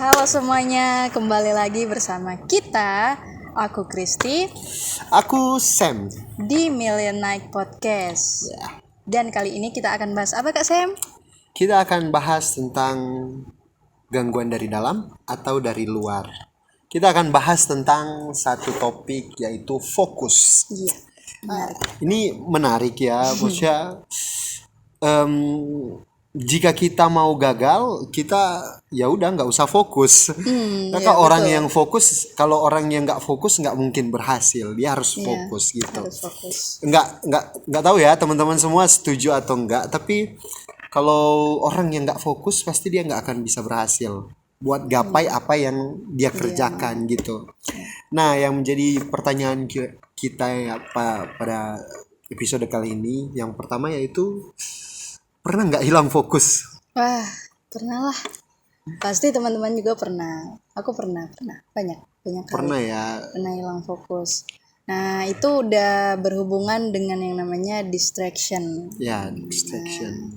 Halo semuanya, kembali lagi bersama kita. Aku Kristi Aku Sam. di Million Night Podcast. Ya. Dan kali ini kita akan bahas apa Kak Sam? Kita akan bahas tentang gangguan dari dalam atau dari luar. Kita akan bahas tentang satu topik yaitu fokus. Iya, menarik. Ini menarik ya, maksudnya jika kita mau gagal, kita ya udah nggak usah fokus. Iya, Kalau orang betul. yang fokus, kalau orang yang nggak fokus nggak mungkin berhasil. Dia harus Iya, fokus gitu. harus fokus. Nggak tahu ya teman-teman semua setuju atau enggak, tapi kalau orang yang nggak fokus pasti dia nggak akan bisa berhasil buat gapai apa yang dia kerjakan gitu. Nah, yang menjadi pertanyaan kita ya, pada episode kali ini, yang pertama yaitu pernah nggak hilang fokus? Wah, pernah lah. Pasti teman-teman juga pernah. Aku pernah. Banyak kali. Pernah ya. Pernah hilang fokus. Nah, itu udah berhubungan dengan yang namanya distraction. Ya, distraction.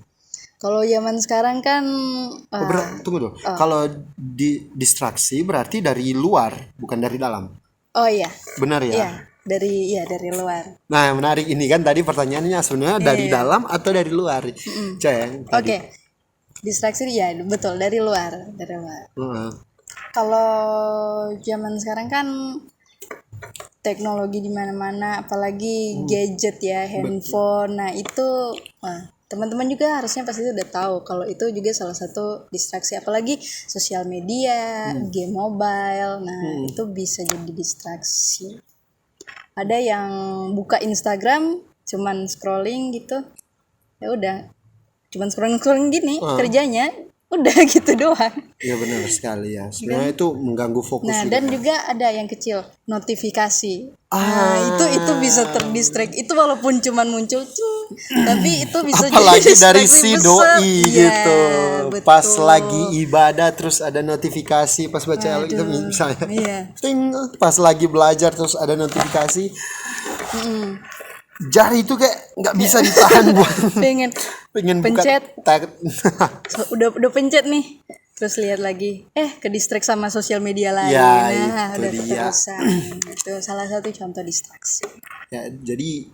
Kalau zaman sekarang kan Tunggu dulu. Kalau distraksi berarti dari luar, bukan dari dalam. oh iya, Benar ya? dari luar. Nah, yang menarik ini kan tadi pertanyaannya sebenarnya dari dalam atau dari luar? Ceng. Oke. Distraksi ya betul dari luar. Heeh. Kalau zaman sekarang kan teknologi di mana-mana, apalagi gadget ya, handphone. Nah, itu teman-teman juga harusnya pasti udah tahu kalau itu juga salah satu distraksi, apalagi sosial media, game mobile. Nah, itu bisa jadi distraksi. Ada yang buka Instagram cuman scrolling gitu. Ya udah, cuman scrolling gini kerjanya, udah gitu doang. Ya benar sekali ya. Sebenarnya itu mengganggu fokus Nah, juga. dan juga ada yang kecil, notifikasi. Nah, itu bisa terdistract. Itu walaupun cuman muncul, tapi itu bisa Apalagi jadi dari distraksi si besar. doi Iya, gitu. betul. Pas lagi ibadah terus ada notifikasi, pas baca itu misalnya. Iya. Ting, pas lagi belajar terus ada notifikasi. Jari itu kayak nggak bisa ditahan buat Pengen buka pencet. tag. udah pencet nih. Terus lihat lagi, ke distract sama sosial media lain. Ya, Nah, itu udah dia. keterusan. Itu salah satu contoh distraksi. Ya, jadi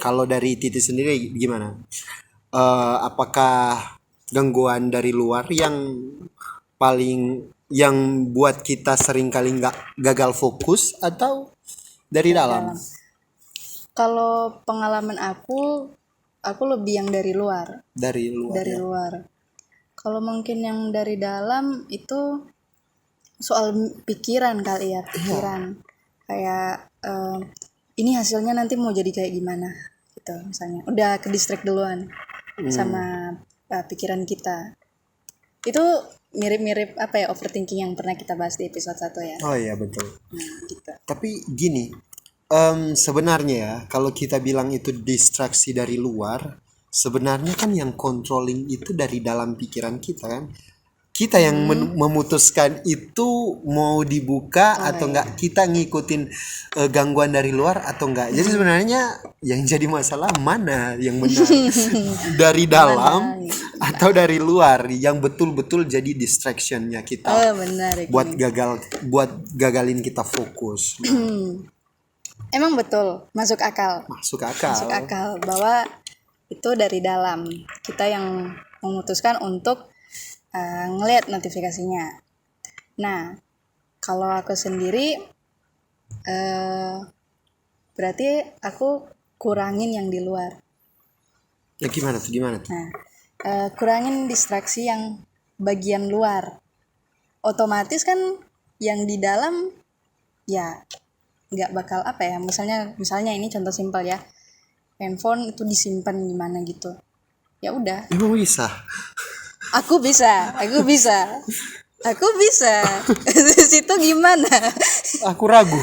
kalau dari Titi sendiri gimana? Apakah gangguan dari luar yang buat kita sering kali nggak gagal fokus atau dari dalam? Kalau pengalaman aku lebih yang dari luar. Dari luar Dari ya. luar. Kalau mungkin yang dari dalam itu soal pikiran kali ya, pikiran. Kayak ini hasilnya nanti mau jadi kayak gimana gitu misalnya. Udah ke distract duluan sama pikiran kita. Itu mirip-mirip overthinking yang pernah kita bahas di episode 1 ya. Oh iya betul. Nah, gitu. Tapi gini, sebenarnya ya kalau kita bilang itu distraksi dari luar, sebenarnya kan yang controlling itu dari dalam pikiran kita kan. Kita yang memutuskan itu mau dibuka atau enggak, kita ngikutin gangguan dari luar atau enggak. Jadi sebenarnya yang jadi masalah mana yang benar, dari dalam atau dari luar, yang betul-betul jadi distractionnya kita Benar ya. buat gagalin kita fokus. Emang betul, masuk akal. Masuk akal. Masuk akal bahwa itu dari dalam. Kita yang memutuskan untuk ngelihat notifikasinya. Nah, kalau aku sendiri berarti aku kurangin yang di luar. Ya gimana tuh? Nah, kurangin distraksi yang bagian luar. Otomatis kan yang di dalam ya nggak bakal misalnya ini contoh simpel ya, handphone itu disimpan di mana gitu, ya udah. Emang bisa? Aku bisa di situ gimana? Aku ragu.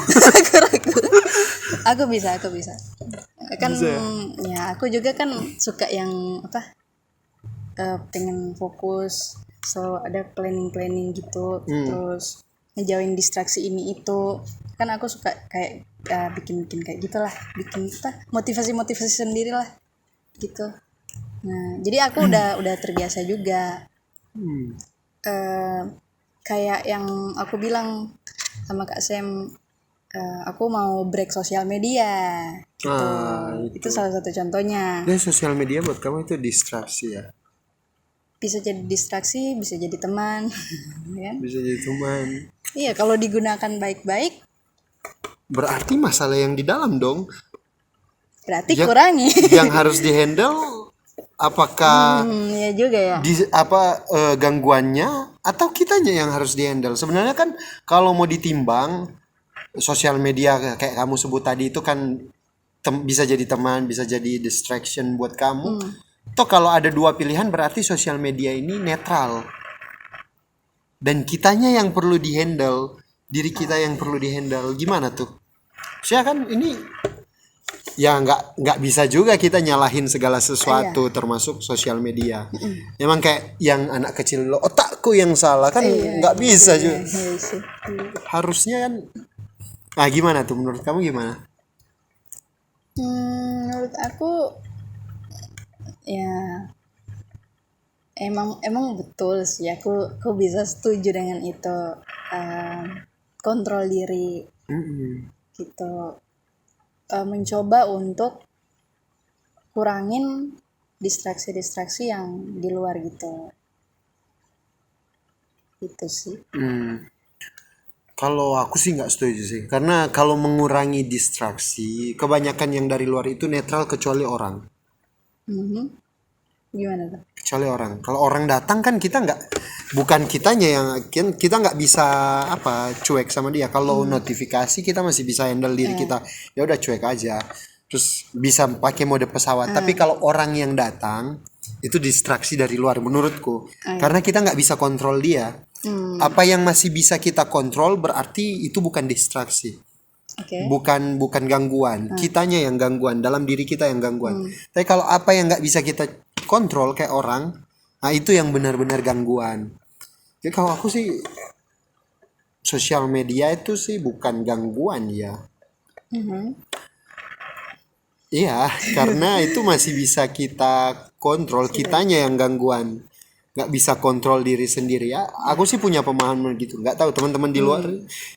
aku bisa kan Bisa ya? ya aku juga kan suka yang pengen fokus, selalu ada planning gitu. Terus ngejauhin distraksi ini itu kan aku suka kayak bikin kayak gitulah, bikin motivasi sendiri lah gitu. Nah, jadi aku udah terbiasa juga kayak yang aku bilang sama Kak Sam, aku mau break sosial media gitu. Itu salah satu contohnya. Dan sosial media buat kamu itu distraksi ya? Bisa jadi distraksi, bisa jadi teman, kan? Bisa jadi teman. Iya, kalau digunakan baik-baik Berarti masalah yang di dalam dong. berarti Ya- kurangi. Yang harus dihandle apakah Iya juga ya. gangguannya atau kitanya yang harus dihandle. Sebenarnya kan kalau mau ditimbang sosial media kayak kamu sebut tadi itu kan bisa jadi teman, bisa jadi distraction buat kamu. Toh kalau ada dua pilihan berarti sosial media ini netral. Dan kitanya yang perlu dihandle, diri kita yang perlu dihandle. Gimana tuh? Saya kan ini ya nggak bisa juga kita nyalahin segala sesuatu termasuk sosial media. Emang kayak yang anak kecil lo otakku yang salah kan nggak bisa juga. Iya sih. Harusnya kan. Nah gimana tuh menurut kamu gimana? Menurut aku ya emang betul sih, aku bisa setuju dengan itu. Kontrol diri gitu. Mencoba untuk kurangin distraksi-distraksi yang di luar gitu. Itu sih. Kalau aku sih nggak setuju sih, karena kalau mengurangi distraksi, kebanyakan yang dari luar itu netral kecuali orang. Gimana tuh? Kecuali orang. Kalau orang datang kan kita nggak, bukan kitanya yang kita nggak bisa apa cuek sama dia. Kalau notifikasi kita masih bisa handle diri kita, ya udah cuek aja. Terus bisa pakai mode pesawat. Tapi kalau orang yang datang itu distraksi dari luar menurutku, karena kita nggak bisa kontrol dia. Apa yang masih bisa kita kontrol berarti itu bukan distraksi. Oke. Bukan gangguan, kitanya yang gangguan, dalam diri kita yang gangguan. Tapi kalau apa yang nggak bisa kita kontrol kayak orang, nah itu yang benar-benar gangguan. Jadi kalau aku sih sosial media itu sih bukan gangguan ya. Iya, karena itu masih bisa kita kontrol, kitanya yang gangguan. Nggak bisa kontrol diri sendiri ya. Aku sih punya pemahaman gitu. Nggak tahu teman-teman di luar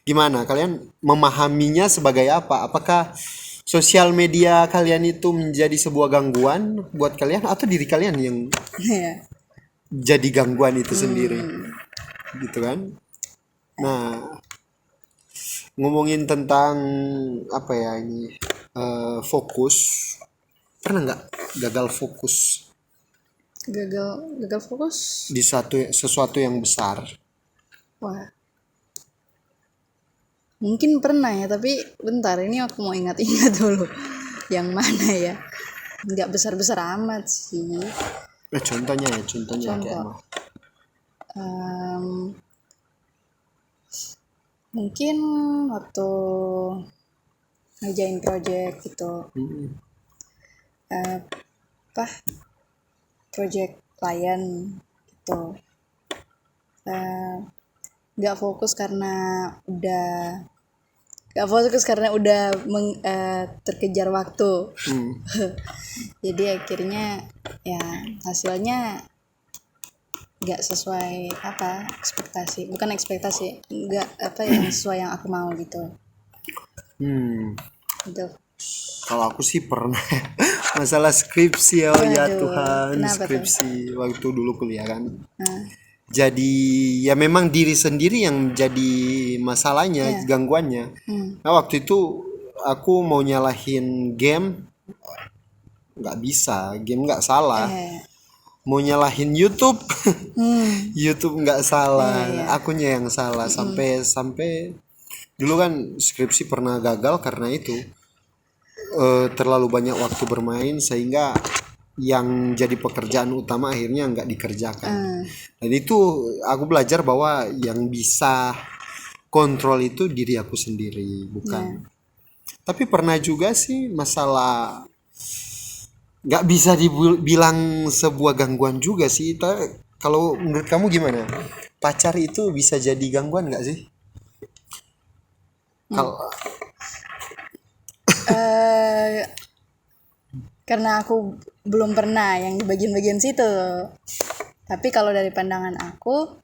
gimana. Kalian memahaminya sebagai apa? Apakah sosial media kalian itu menjadi sebuah gangguan buat kalian atau diri kalian yang Iya. jadi gangguan itu sendiri? Gitu kan? Nah, ngomongin tentang apa ya ini fokus. Pernah nggak gagal fokus Gagal fokus. di sesuatu yang besar? Wah. Mungkin pernah ya, tapi bentar ini aku mau ingat-ingat dulu. Yang mana ya? Nggak besar-besar amat sih. Contohnya kayak Contoh. apa? Mungkin waktu ngerjain project gitu. Apa? Project klien gitu. Nggak fokus karena udah terkejar waktu. Jadi akhirnya ya hasilnya nggak sesuai ekspektasi, bukan ekspektasi, nggak yang sesuai yang aku mau gitu. Gitu. Kalau aku sih pernah masalah skripsi ya Waduh, Tuhan, kenapa tuh? skripsi waktu dulu kuliah kan. Jadi ya memang diri sendiri yang jadi masalahnya, gangguannya. Nah waktu itu aku mau nyalahin game nggak bisa, game nggak salah. Mau nyalahin YouTube, YouTube nggak salah, akunya yang salah. Sampai dulu kan skripsi pernah gagal karena itu. Terlalu banyak waktu bermain sehingga yang jadi pekerjaan utama akhirnya nggak dikerjakan. Dan itu aku belajar bahwa yang bisa kontrol itu diri aku sendiri, bukan. Tapi pernah juga sih masalah nggak bisa dibilang sebuah gangguan juga sih. Kalau menurut kamu gimana? Pacar itu bisa jadi gangguan nggak sih? Kalau Karena aku belum pernah yang di bagian-bagian situ. Tapi kalau dari pandangan aku,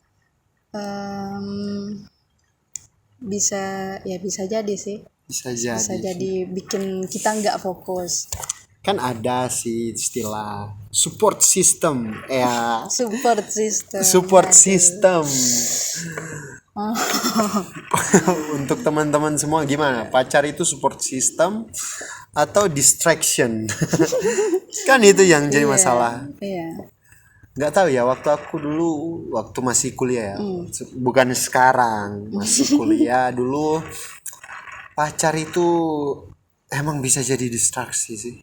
Bisa ya, bisa jadi sih, Bisa bisa jadi. jadi bikin kita nggak fokus. Kan ada sih istilah support system. Ya, Support system. support Aduh. system. Untuk teman-teman semua gimana? Pacar itu support system atau distraction? Kan itu yang jadi masalah. Iya. Nggak tahu ya, waktu aku dulu waktu masih kuliah ya, bukan sekarang, masih kuliah dulu, pacar itu emang bisa jadi distraksi sih.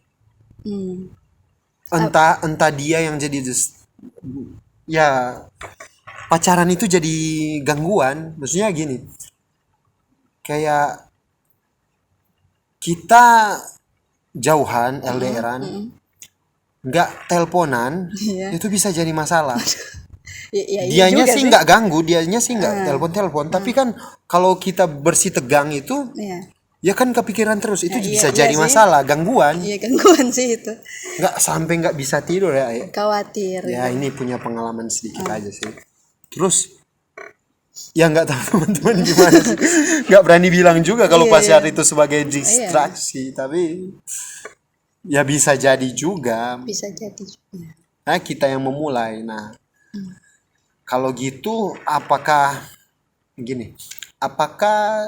Entah dia yang jadi ya, pacaran itu jadi gangguan. Maksudnya gini, kayak kita jauhan LDRan, nggak teleponan, Iya. itu bisa jadi masalah. Iya Dianya juga sih nggak ganggu, dianya sih nggak telepon-telepon, tapi kan kalau kita bersih tegang itu, Iya. ya kan kepikiran terus, itu Ya, bisa iya jadi sih. masalah, gangguan. Iya, gangguan sih itu. Nggak sampai nggak bisa tidur ya. Khawatir. Ya ini punya pengalaman sedikit aja sih. Terus ya nggak tahu teman-teman gimana sih, nggak berani bilang juga kalau Iya, pacar iya. itu sebagai distraksi, tapi ya bisa jadi juga. Bisa jadi juga. Nah kita yang memulai. Nah kalau gitu apakah gini, apakah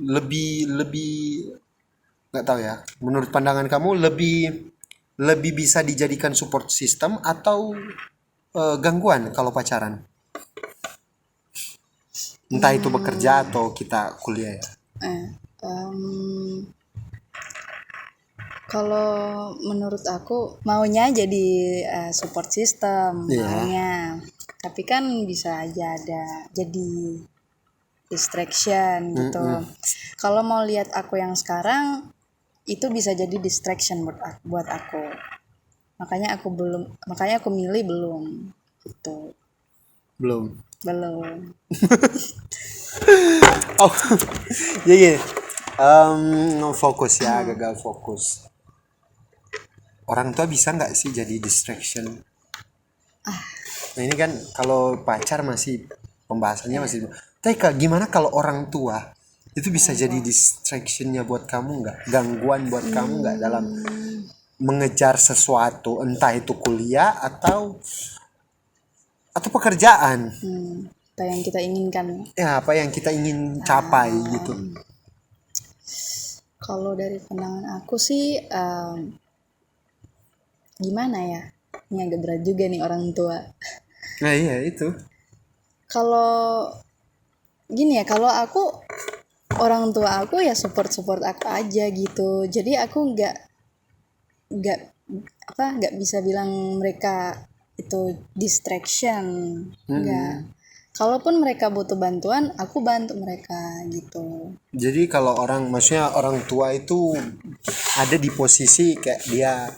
lebih lebih nggak tahu ya, menurut pandangan kamu lebih lebih bisa dijadikan support system atau gangguan kalau pacaran, entah itu bekerja atau kita kuliah ya? Kalau menurut aku maunya jadi support system, Iya. maunya. Tapi kan bisa aja ada jadi distraction gitu. Kalau mau lihat aku yang sekarang, itu bisa jadi distraction buat aku. Makanya aku milih belum gitu. Belum. Oh iya. Fokus ya, gagal fokus. Orang tua bisa nggak sih jadi distraction? Nah ini kan kalau pacar masih pembahasannya masih. Tapi gimana kalau orang tua itu bisa jadi distractionnya buat kamu nggak? Gangguan buat kamu nggak dalam mengejar sesuatu, entah itu kuliah atau pekerjaan? Apa yang kita inginkan. Ya apa yang kita ingin capai gitu. Kalau dari pandangan aku sih gimana ya? Ini agak berat juga nih orang tua. Nah iya itu. Kalau gini ya, kalau aku orang tua aku ya support aku aja gitu. Jadi aku nggak bisa bilang mereka itu distraction. Nggak. Kalaupun mereka butuh bantuan, aku bantu mereka gitu. Jadi kalau maksudnya orang tua itu ada di posisi kayak dia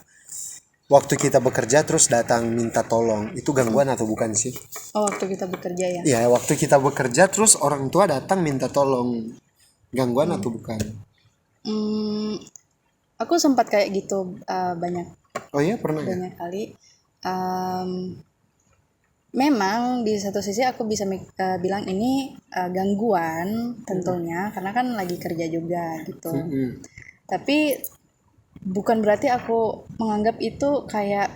waktu kita bekerja terus datang minta tolong, itu gangguan atau bukan sih? Oh, waktu kita bekerja ya? Ya waktu kita bekerja terus orang tua datang minta tolong, gangguan atau bukan? Aku sempat kayak gitu banyak Oh iya pernah ya? banyak kali. Memang di satu sisi aku bisa bilang ini gangguan tentunya, karena kan lagi kerja juga gitu. Tapi bukan berarti aku menganggap itu kayak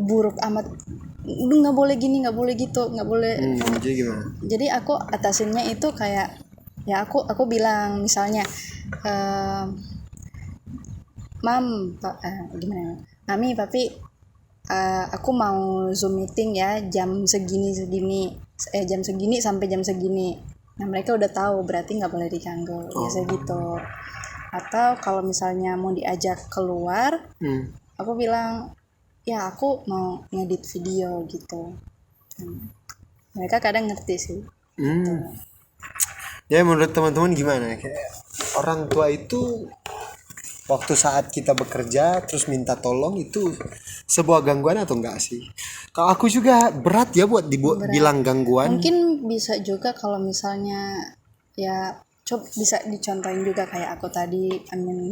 buruk amat. Nggak boleh gini, nggak boleh gitu, nggak boleh. Jadi gimana? Jadi aku atasinnya itu kayak ya aku bilang misalnya gimana? Mami, papi, aku mau Zoom meeting ya jam segini sampai jam segini. Nah mereka udah tahu berarti nggak boleh diganggu, biasa gitu. Atau kalau misalnya mau diajak keluar, aku bilang ya aku mau ngedit video gitu. Mereka kadang ngerti sih. Ya menurut teman-teman gimana? Kayak orang tua itu waktu saat kita bekerja terus minta tolong itu sebuah gangguan atau enggak sih? Kalau aku juga berat ya buat bilang gangguan. Mungkin bisa juga kalau misalnya ya bisa dicontohin juga kayak aku tadi,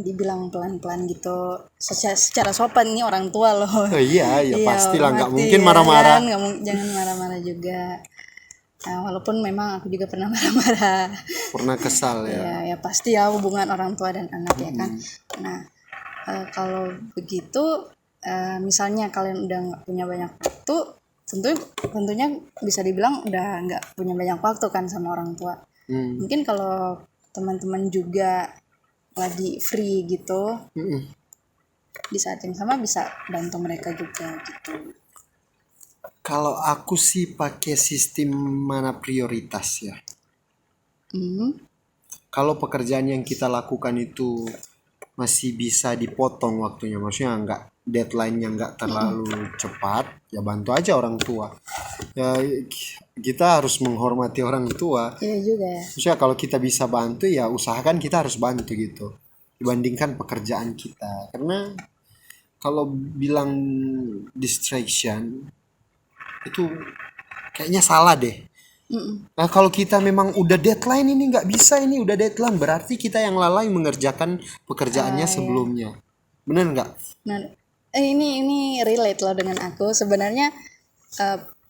dibilang pelan-pelan gitu, secara sopan, ini orang tua loh. Oh, iya ya Iya, pastilah, nggak hormati mungkin ya marah-marah. kan, jangan marah-marah juga. Nah, walaupun memang aku juga pernah marah-marah. Pernah kesal ya. Ya pasti ya, hubungan orang tua dan anak ya kan. Nah, kalau begitu, misalnya kalian udah nggak punya banyak waktu, tentunya bisa dibilang udah nggak punya banyak waktu kan sama orang tua. Mungkin kalau teman-teman juga lagi free gitu, di saat yang sama bisa bantu mereka juga gitu. Kalau aku sih pakai sistem mana prioritas ya. Kalau pekerjaan yang kita lakukan itu masih bisa dipotong waktunya, maksudnya nggak deadline-nya nggak terlalu cepat, ya bantu aja orang tua. Ya kita harus menghormati orang tua. Iya juga ya. Maksudnya kalau kita bisa bantu ya usahakan kita harus bantu gitu, dibandingkan pekerjaan kita. Karena kalau bilang distraction itu kayaknya salah deh. Nah kalau kita memang udah deadline, ini nggak bisa, ini udah deadline, berarti kita yang lalai mengerjakan pekerjaannya sebelumnya. Bener nggak? Nah, ini relate loh dengan aku. Sebenarnya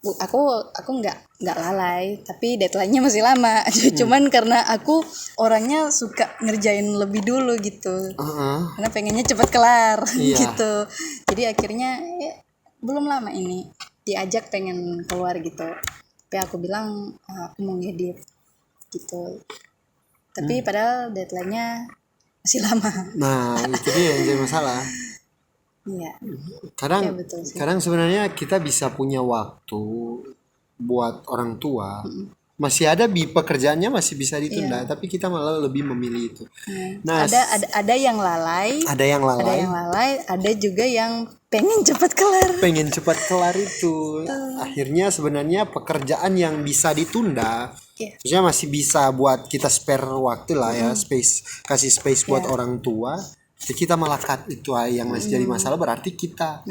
aku nggak lalai, tapi deadline-nya masih lama. Cuman karena aku orangnya suka ngerjain lebih dulu gitu. Karena pengennya cepat kelar gitu. Jadi akhirnya belum lama ini diajak pengen keluar gitu. Tapi aku bilang aku mau ngedit gitu. Tapi padahal deadline-nya masih lama. Nah itu dia yang jadi masalah. Iya. Kadang, Ya, betul sih. kadang sebenarnya kita bisa punya waktu buat orang tua. Masih ada pekerjaannya masih bisa ditunda, tapi kita malah lebih memilih itu. Nah, ada yang lalai, ada yang lalai, ada juga yang pengen cepat kelar. pengen cepat kelar itu. Akhirnya sebenarnya pekerjaan yang bisa ditunda, maksudnya masih bisa buat kita spare waktu lah ya, kasih space buat orang tua. Jadi kita malah cut itu yang masih jadi masalah, berarti kita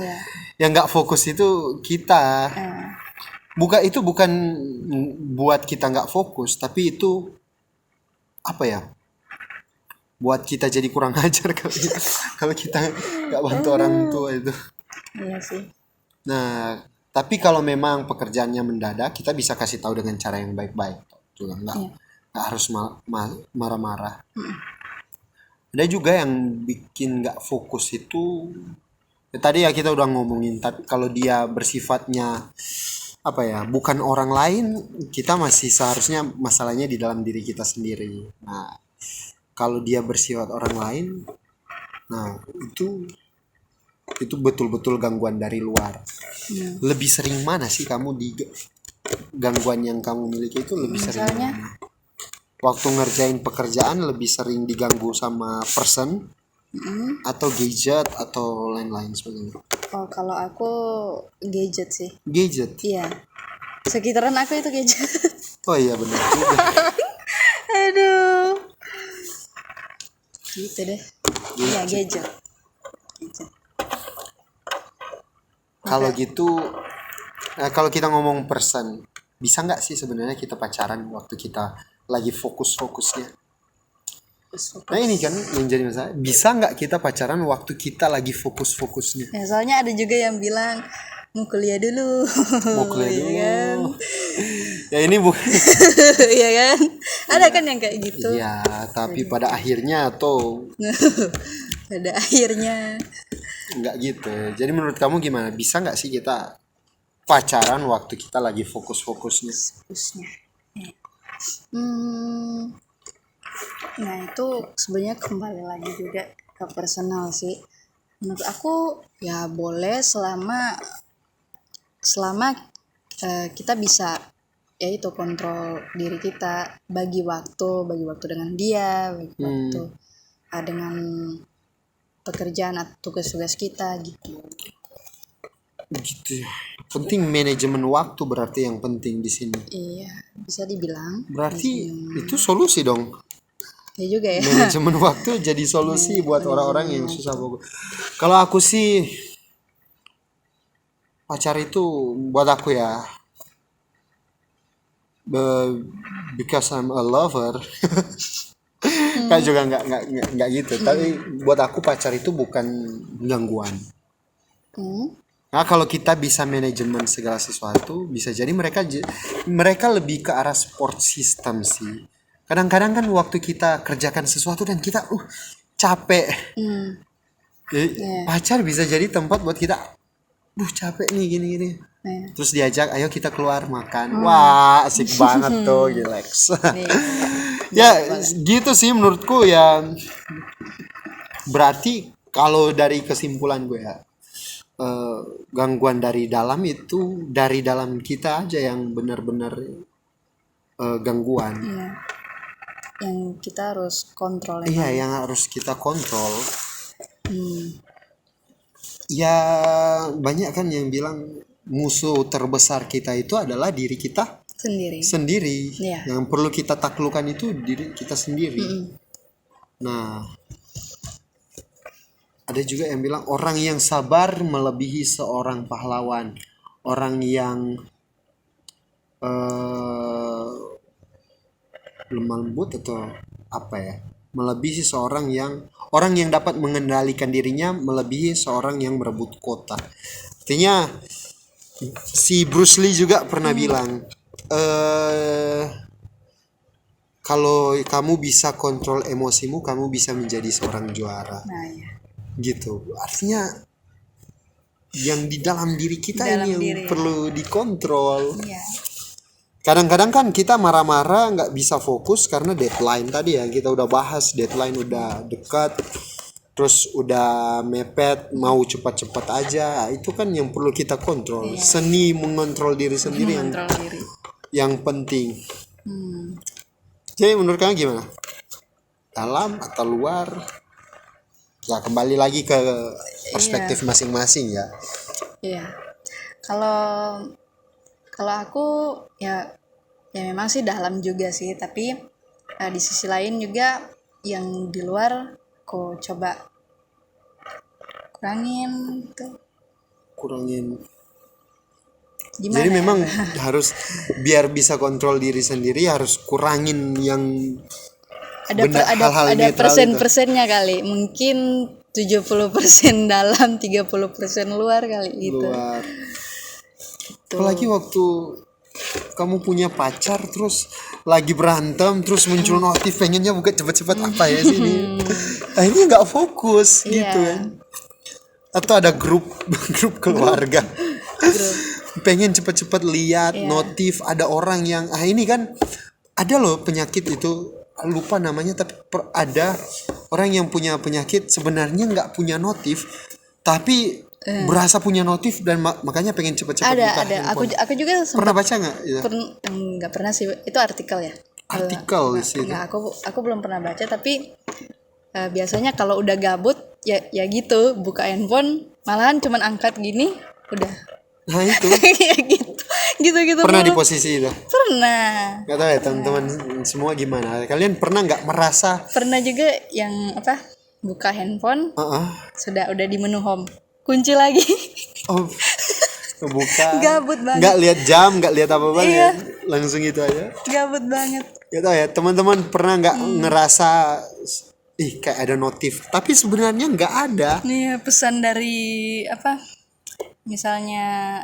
yang nggak fokus itu kita. Bukan buat kita nggak fokus, tapi itu apa ya? Buat kita jadi kurang ajar kali ya. Kalau kita nggak bantu orang tua itu. Iya sih. Nah, tapi kalau memang pekerjaannya mendadak, kita bisa kasih tahu dengan cara yang baik-baik. Juga nggak harus marah-marah. Ada juga yang bikin nggak fokus itu. Ya, tadi ya kita udah ngomongin, tapi kalau dia bersifatnya apa ya, bukan orang lain, kita masih seharusnya masalahnya di dalam diri kita sendiri. Nah, kalau dia bersifat orang lain, nah itu betul-betul gangguan dari luar. Lebih sering mana sih kamu di gangguan yang kamu miliki itu lebih sering mana? Waktu ngerjain pekerjaan lebih sering diganggu sama person atau gadget atau lain-lain sebagainya? Oh, kalau aku gadget sih. Gadget? Iya. Sekitaran aku itu gadget. Oh iya benar juga. Aduh. Gitu deh. Iya, gadget. Kalau gitu, kalau kita ngomong person, bisa nggak sih sebenarnya kita pacaran waktu kita lagi fokus-fokusnya? Nah ini kan yang jadi masalah. Bisa nggak kita pacaran waktu kita lagi fokus-fokusnya? Ya, soalnya ada juga yang bilang mau kuliah dulu. Mau kuliah Iya dulu. kan? Ya ini bukan. Iya kan? Ada kan yang kayak gitu. Iya, tapi pada akhirnya atau Pada akhirnya nggak gitu. Jadi menurut kamu gimana? Bisa nggak sih kita pacaran waktu kita lagi fokus-fokusnya? fokusnya. Nah itu sebenarnya kembali lagi juga ke personal sih. Menurut aku ya boleh selama kita bisa ya itu kontrol diri kita, bagi waktu dengan dia, bagi waktu dengan pekerjaan atau tugas-tugas kita gitu. Gitu. Penting manajemen waktu berarti yang penting di sini. Iya, bisa dibilang. Berarti itu solusi dong. Ya juga ya. Manajemen waktu jadi solusi buat orang-orang yang susah fokus. Kalau aku sih pacar itu buat aku ya, because I'm a lover. Kak juga nggak gitu. Tapi buat aku pacar itu bukan gangguan. Nah, kalau kita bisa manajemen segala sesuatu, bisa jadi mereka lebih ke arah support system sih. Kadang-kadang kan waktu kita kerjakan sesuatu dan kita capek. Pacar bisa jadi tempat buat kita capek nih gini-gini. Terus diajak, ayo kita keluar makan. Wah, asik banget tuh, relax. Ya, gitu sih menurutku ya. Berarti kalau dari kesimpulan gue ya, gangguan dari dalam itu dari dalam kita aja yang benar-benar gangguan. Iya. Yang kita harus kontrol. Iya, yang harus kita kontrol. Ya banyak kan yang bilang musuh terbesar kita itu adalah diri kita sendiri. Iya. Yang perlu kita taklukkan itu diri kita sendiri. Nah, ada juga yang bilang orang yang sabar melebihi seorang pahlawan. Orang yang lemah lembut atau apa ya? Melebihi orang yang dapat mengendalikan dirinya melebihi seorang yang berebut kota. Artinya si Bruce Lee juga pernah bilang kalau kamu bisa kontrol emosimu, kamu bisa menjadi seorang juara. Nah, ya. Gitu. Artinya yang di dalam diri kita ini yang perlu dikontrol. Iya. Kadang-kadang kan kita marah-marah nggak bisa fokus karena deadline tadi ya, kita udah bahas deadline udah dekat, terus udah mepet, mau cepat-cepat aja. Itu kan yang perlu kita kontrol. Seni mengontrol diri sendiri yang penting. Jadi menurut kamu gimana? Dalam atau luar? Ya kembali lagi ke perspektif masing-masing ya. Iya. Kalau aku ya memang sih dalam juga sih, tapi di sisi lain juga yang di luar kok coba kurangin gitu. Gimana Jadi ya? memang harus biar bisa kontrol diri sendiri harus kurangin yang ada hal-hal ada netral persen-persennya kali, mungkin 70% dalam, 30% luar kali gitu. Luar. Apalagi waktu kamu punya pacar terus lagi berantem terus muncul notif pengennya buka cepet-cepet apa ya sini. Akhirnya nggak fokus gitu kan. Atau ada grup keluarga. Pengen cepet-cepet lihat notif ada orang yang ini kan ada loh penyakit itu lupa namanya tapi ada orang yang punya penyakit sebenarnya nggak punya notif tapi berasa punya notif dan makanya pengen cepet-cepet buka handphone. Aku juga pernah baca nggak? Nggak pernah sih, itu artikel ya. Artikel sih. Nggak, aku belum pernah baca tapi biasanya kalau udah gabut ya gitu buka handphone malahan cuman angkat gini udah. Nah itu. Ya gitu. Pernah di posisi itu? Pernah. Gak tahu ya teman-teman semua gimana? Kalian pernah nggak merasa? Pernah juga yang buka handphone sudah udah di menu home kunci lagi. Oh, buka. Gabut banget. Nggak lihat jam, nggak lihat apa-apa ya. Iya. Langsung gitu aja. Gabut banget. Gak tahu ya teman-teman pernah nggak ngerasa kayak ada notif tapi sebenarnya nggak ada. Nih pesan dari misalnya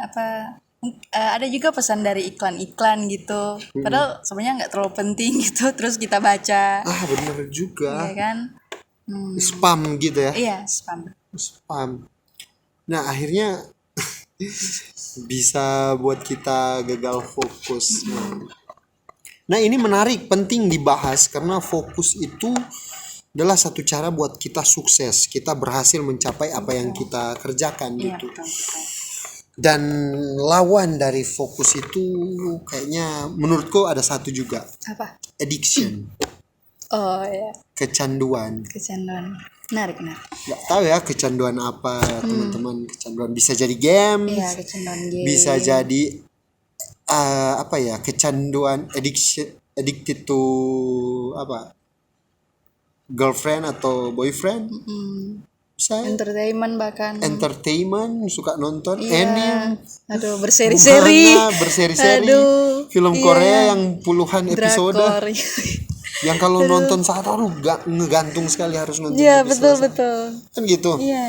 ada juga pesan dari iklan-iklan gitu. Padahal sebenarnya nggak terlalu penting gitu. Terus kita baca. Bener juga. Iya kan? Spam gitu ya? Iya spam. Nah akhirnya bisa buat kita gagal fokus. Nah ini menarik, penting dibahas karena fokus itu adalah satu cara buat kita sukses, kita berhasil mencapai apa yang kita kerjakan gitu. Betul. Dan lawan dari fokus itu kayaknya menurutku ada satu juga. Apa? Addiction. Oh ya. Kecanduan. Menarik. Nggak tahu ya kecanduan apa teman-teman. Kecanduan bisa jadi game. Iya, kecanduan game. Bisa jadi kecanduan addicted to girlfriend atau boyfriend. Bisa. Entertainment suka nonton anime. Aduh berseri-seri. Film Korea yang puluhan episode. Yang kalau nonton saat ngegantung sekali harus nonton Iya, sampai betul selesai. betul. Kan gitu. Iya.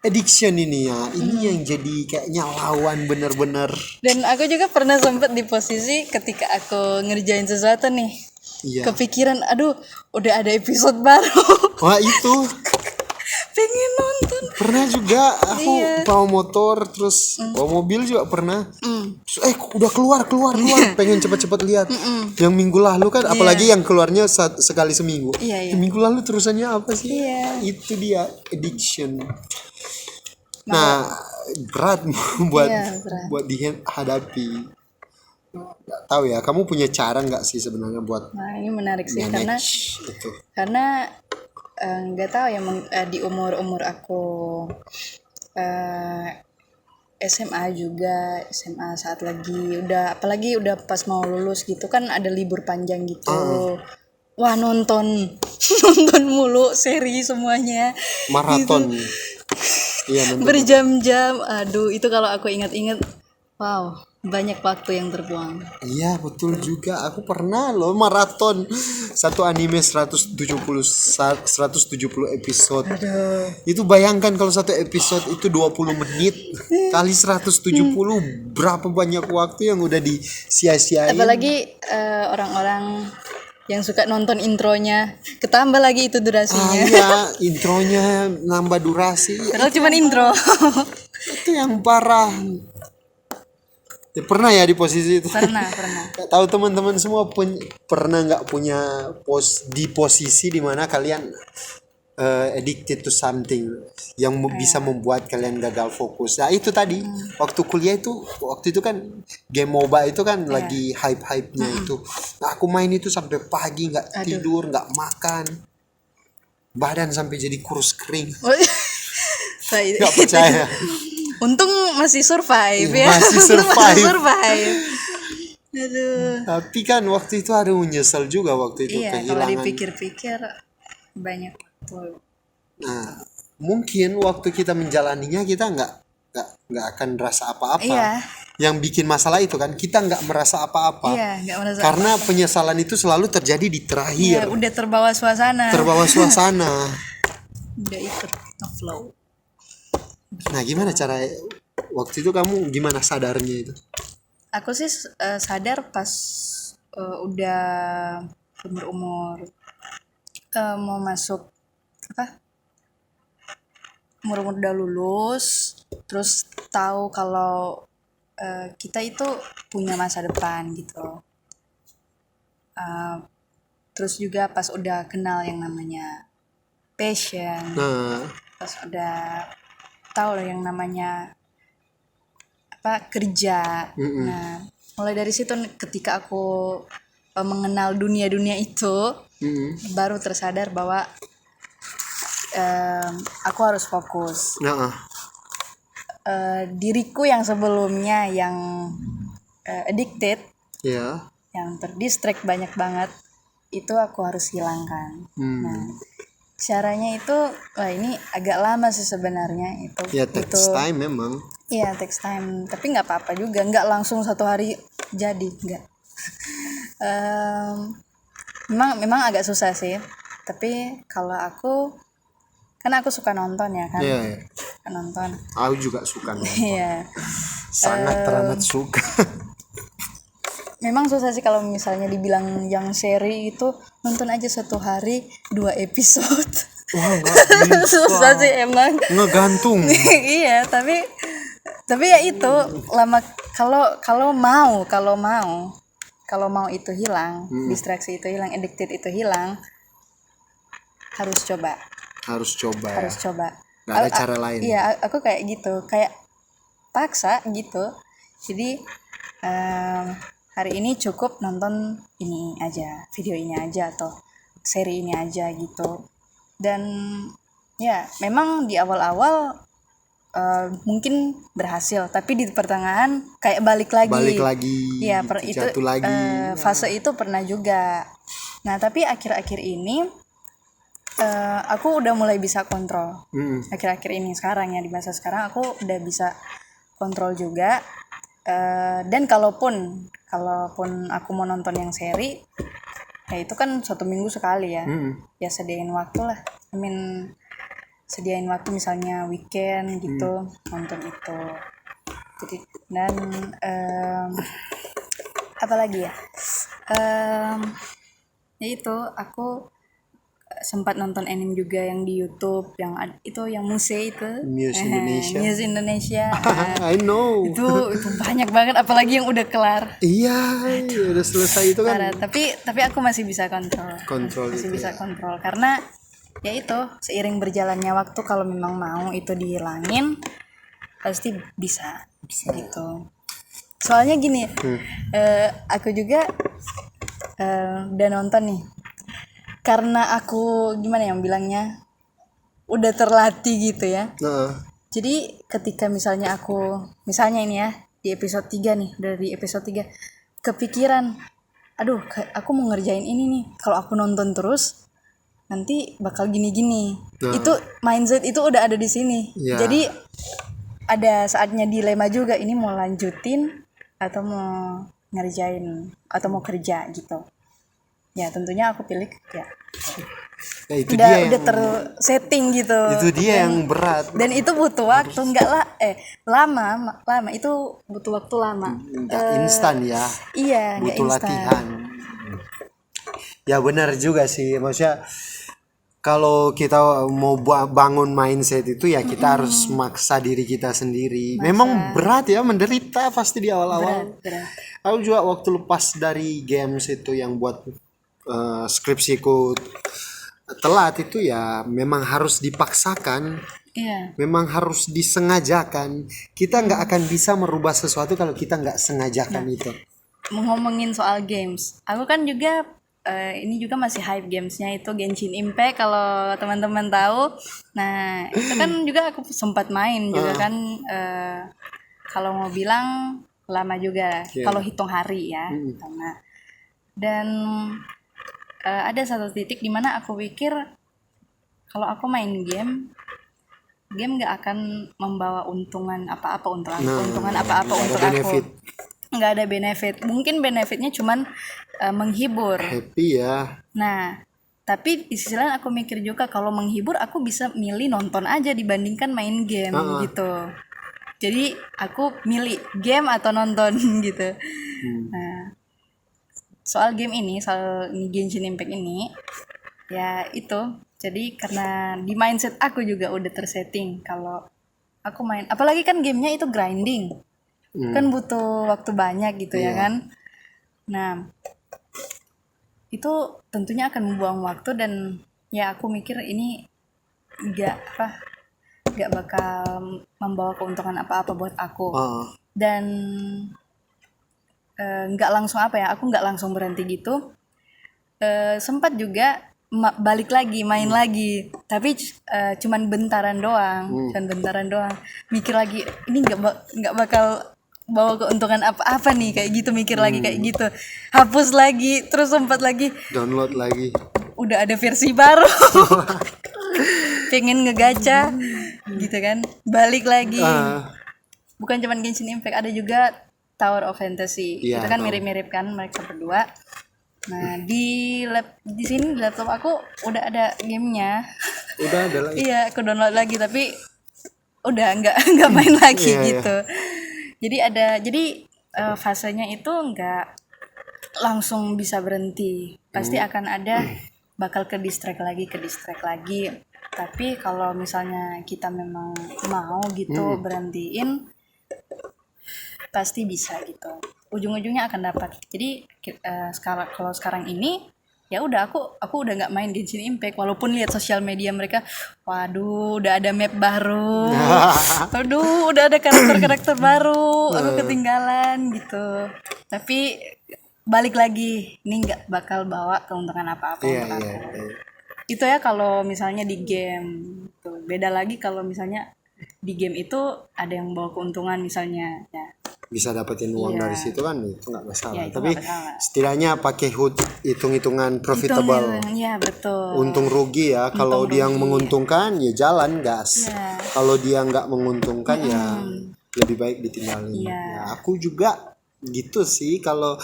Addiction ini ya, ini yang jadi kayaknya lawan bener-bener. Dan aku juga pernah sempet di posisi ketika aku ngerjain sesuatu nih, Iya. kepikiran, aduh, udah ada episode baru, Wah itu pengen nonton. pernah juga aku Iya. bawa motor terus bawa mobil juga pernah. Terus, udah keluar pengen cepet-cepet lihat. Yang minggu lalu kan, apalagi yang keluarnya sekali seminggu. Iya, iya. Yang minggu lalu terusannya apa sih? Iya. Itu dia addiction. Nah, berat buat Iya, berat. buat dihadapi. Nggak tahu ya, kamu punya cara nggak sih sebenarnya buat Nah, ini menarik sih karena manage itu? nggak tahu ya, di umur aku eh, SMA juga, SMA saat lagi apalagi udah pas mau lulus gitu kan, ada libur panjang gitu. Wah, nonton nonton mulu seri semuanya. Maraton. Iya, nonton. Berjam-jam. Aduh, itu kalau aku ingat-ingat, wow, banyak waktu yang terbuang. Iya betul juga, aku pernah loh maraton satu anime 170 episode. Aduh. Itu bayangkan kalau satu episode itu 20 menit kali 170, berapa banyak waktu yang udah disia-siain. Apalagi orang-orang yang suka nonton intronya, ketambah lagi itu durasinya. Iya, intronya nambah durasi. Padahal cuma intro. Itu yang parah. Ya, pernah ya di posisi itu. Pernah. Nggak tahu teman-teman semua pernah nggak punya di posisi dimana kalian addicted to something yang bisa membuat kalian gagal fokus. Nah itu tadi waktu kuliah itu, waktu itu kan game MOBA itu kan lagi hype-hypenya itu. Nah aku main itu sampai pagi, nggak tidur, nggak makan, badan sampai jadi kurus kering. Nggak percaya. Untung masih survive Iya, ya. masih Untung survive. survive. Aduh. Tapi kan waktu itu ada menyesal juga waktu itu Iya, kalau kehilangan. dipikir-pikir banyak waktu. Nah, mungkin waktu kita menjalaninya kita nggak akan merasa apa-apa. Iya. Yang bikin masalah itu kan kita nggak merasa apa-apa. Iya, nggak merasa. Karena penyesalan itu selalu terjadi di Iya, terakhir. udah terbawa suasana. Terbawa suasana. Udah ikut flow. Nah, gimana cara waktu itu kamu gimana sadarnya itu? Aku sih sadar pas udah umur mau masuk apa? Umur udah lulus, terus tahu kalau kita itu punya masa depan gitu. Terus juga pas udah kenal yang namanya passion, Nah, pas udah tahu yang namanya apa kerja. Nah, mulai dari situ ketika aku mengenal dunia itu, baru tersadar bahwa aku harus fokus. nah, Diriku yang sebelumnya yang addicted, ya. yang terdistract banyak banget, itu aku harus hilangkan. Nah, caranya itu, wah ini agak lama sih sebenarnya itu. Ya takes time memang. Iya, takes time. Tapi nggak apa-apa juga, nggak langsung satu hari jadi, nggak. Memang agak susah sih. Tapi kalau aku, kan aku suka nonton ya kan. Iya, ya. Suka nonton. Aku juga suka nonton. Iya. Sangat teramat suka. Memang susah sih kalau misalnya dibilang yang seri itu nonton aja satu hari 2 episode. Wah, nggak bisa. Susah sih emang. Ngegantung. Iya, tapi ya itu lama, kalau mau itu hilang, distraksi itu hilang, addicted itu hilang, harus coba. Harus coba. Harus coba. Nggak ada cara lain. Iya, aku kayak gitu, kayak paksa gitu. Jadi hari ini cukup nonton ini aja, video ini aja atau seri ini aja gitu. Dan ya memang di awal-awal mungkin berhasil, tapi di pertengahan kayak balik lagi. Iya, jatuh lagi. Fase itu pernah juga. Nah, tapi akhir-akhir ini aku udah mulai bisa kontrol. Akhir-akhir ini sekarang ya, di masa sekarang aku udah bisa kontrol juga. Dan kalaupun aku mau nonton yang seri, Ya itu kan 1 minggu sekali ya. Ya sediain waktu lah. Sediain waktu misalnya weekend gitu nonton itu. Jadi dan apa lagi ya? Ya itu aku sempat nonton anime juga yang di YouTube yang itu yang Muse itu. Muse Indonesia. Muse Indonesia. I know. Itu banyak banget apalagi yang udah kelar. Iya, udah selesai itu kan. Parah. Tapi aku masih bisa kontrol itu bisa kontrol karena ya itu seiring berjalannya waktu kalau memang mau itu dihilangin pasti bisa gitu. Soalnya gini, aku juga udah nonton nih. Karena aku gimana yang bilangnya udah terlatih gitu ya. Jadi ketika misalnya ini ya di episode 3 nih, dari episode 3 kepikiran, aduh aku mau ngerjain ini nih, kalau aku nonton terus nanti bakal gini-gini. Itu mindset itu udah ada di sini. Jadi ada saatnya dilema juga, ini mau lanjutin atau mau ngerjain atau mau kerja gitu. Ya tentunya aku pilih kerja. Ya, itu udah tersetting gitu. Itu dia yang berat. Dan itu butuh waktu lama itu butuh waktu lama. Nggak instan ya. Iya, butuh latihan. Ya benar juga sih, maksudnya kalau kita mau bangun mindset itu ya kita harus maksa diri kita sendiri. Memang berat ya, menderita pasti di awal-awal. Berat. Aku juga waktu lepas dari games itu yang buat skripsiku telat itu ya memang harus dipaksakan. Iya. Memang harus disengajakan. Kita nggak akan bisa merubah sesuatu kalau kita nggak sengajakan itu. Ngomongin soal games, aku kan juga ini juga masih hype gamesnya itu Genshin Impact kalau teman-teman tahu. Nah itu kan juga aku sempat main juga kan. Kalau mau bilang lama juga kalau hitung hari ya. Karena dan ada satu titik di mana aku pikir kalau aku main game nggak akan membawa untungan apa-apa untuk aku, untungan apa-apa untuk aku. Nggak ada benefit. Mungkin benefitnya cuman menghibur. Happy ya. Nah, tapi di sisi lain aku mikir juga kalau menghibur aku bisa milih nonton aja dibandingkan main game gitu. Jadi aku milih game atau nonton gitu. Nah, soal ini Genshin Impact ini ya itu. Jadi karena di mindset aku juga udah tersetting kalau aku main, apalagi kan gamenya itu grinding. Kan butuh waktu banyak gitu ya kan. Nah itu tentunya akan membuang waktu dan ya aku mikir ini nggak bakal membawa keuntungan apa-apa buat aku. Dan nggak langsung aku nggak langsung berhenti gitu. Sempat juga balik lagi main lagi, tapi cuman bentaran doang. Mikir lagi ini nggak bakal bawa keuntungan apa-apa nih kayak gitu, mikir lagi kayak gitu, hapus lagi, terus sempat lagi download lagi, udah ada versi baru pengen ngegacha gitu kan, balik lagi. Bukan cuman Genshin Impact, ada juga Tower of Fantasy. Itu kan mirip-mirip kan mereka berdua. Nah di sini di laptop aku udah ada gamenya. Udah ada lagi. Iya, aku download lagi tapi udah nggak main lagi gitu. Jadi fasenya itu nggak langsung bisa berhenti, pasti akan ada bakal ke distract lagi. Tapi kalau misalnya kita memang mau gitu berhentiin, pasti bisa gitu. Ujung-ujungnya akan dapat. Jadi kalau sekarang ini ya udah aku udah nggak main Genshin Impact walaupun lihat sosial media mereka, waduh udah ada map baru, waduh udah ada karakter baru, aku ketinggalan gitu. Tapi balik lagi, ini nggak bakal bawa keuntungan apa-apa untuk aku. Itu ya kalau misalnya di game tuh. Beda lagi kalau misalnya di game itu ada yang bawa keuntungan misalnya ya. Bisa dapetin uang dari situ kan, itu nggak masalah. Ya, tapi setidaknya pakai hitung-hitungan profitable. Iya betul. Untung rugi ya. Kalau dia yang menguntungkan ya jalan gas. Kalau dia nggak menguntungkan ya lebih baik ditinggalin. Ya, aku juga gitu sih kalau